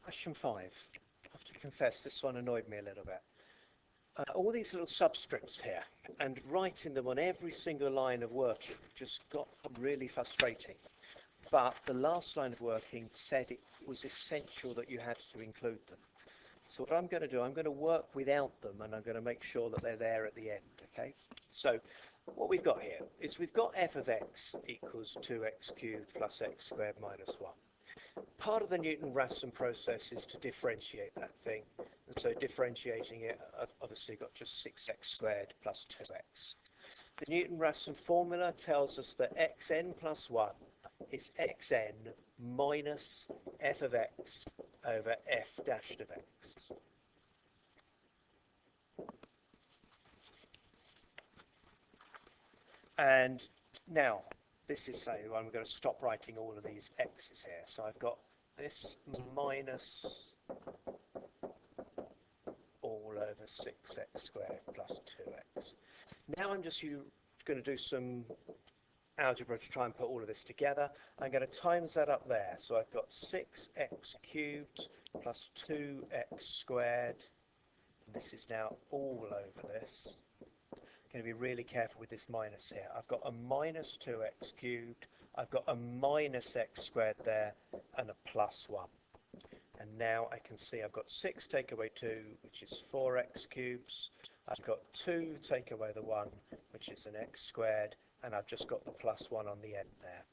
Question 5. I have to confess, this one annoyed me a little bit. All these little subscripts here, and writing them on every single line of working just got really frustrating. But the last line of working said it was essential that you had to include them. So what I'm going to do, I'm going to work without them, and I'm going to make sure that they're there at the end, okay? So what we've got here is we've got f of x equals 2x cubed plus x squared minus 1. Part of the Newton-Raphson process is to differentiate that thing. And so differentiating it, I've obviously got just 6x squared plus 2x. The Newton-Raphson formula tells us that xn plus 1 is xn minus f of x over f dashed of x. And now, this is saying I'm going to stop writing all of these x's here. So I've got this minus all over 6x squared plus 2x. Now I'm just going to do some algebra to try and put all of this together. I'm going to times that up there. So I've got 6x cubed plus 2x squared. And this is now all over this. Going to be really careful with this minus here. I've got a minus 2x cubed, I've got a minus x squared there, and a plus 1. And now I can see I've got 6 take away 2, which is 4x cubes. I've got 2 take away the 1, which is an x squared, and I've just got the plus 1 on the end there.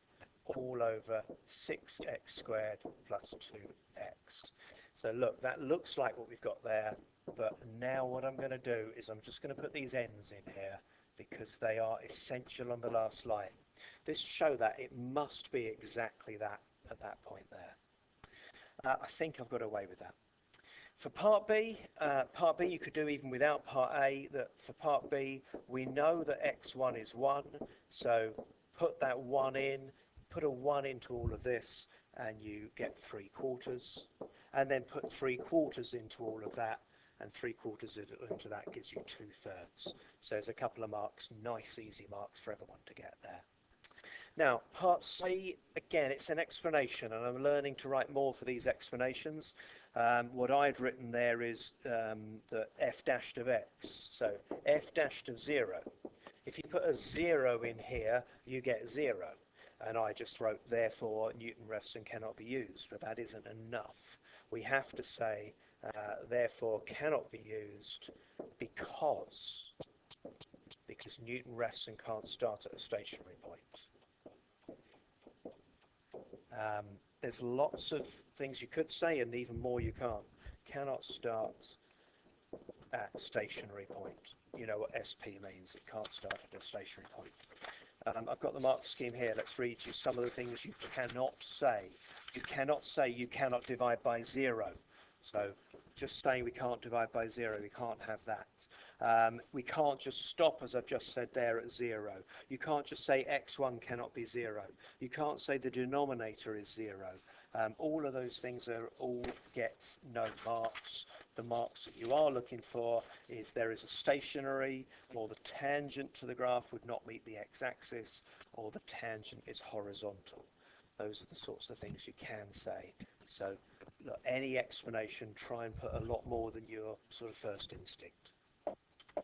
All over 6x squared plus 2x. So look, that looks like what we've got there. But now what I'm going to do is I'm just going to put these ends in here because they are essential on the last line. This show that it must be exactly that at that point there. I think I've got away with that. For part B you could do even without part A. That for part B we know that x1 is 1, so put that 1 in, put a 1 into all of this, and you get 3/4, and then put 3/4 into all of that, and 3/4 into that gives you 2/3. So there's a couple of marks, nice easy marks for everyone to get there. Now part C, again it's an explanation, and I'm learning to write more for these explanations. What I've written there is the f dashed of x, so f dashed of 0. If you put a 0 in here you get 0, and I just wrote therefore Newton-Raphson cannot be used, but that isn't enough. We have to say therefore cannot be used because Newton-Raphson can't start at a stationary point. There's lots of things you could say, and even more you can't. Cannot start at stationary point. You know what SP means, it can't start at a stationary point. I've got the mark scheme here. Let's read you some of the things you cannot say. You cannot say you cannot divide by 0. So just saying we can't divide by 0, we can't have that. We can't just stop, as I've just said there, at 0. You can't just say x1 cannot be 0. You can't say the denominator is 0. All of those things all get no marks. The marks that you are looking for is there is a stationary, or the tangent to the graph would not meet the x-axis, or the tangent is horizontal. Those are the sorts of things you can say. So look, any explanation, try and put a lot more than your sort of first instinct.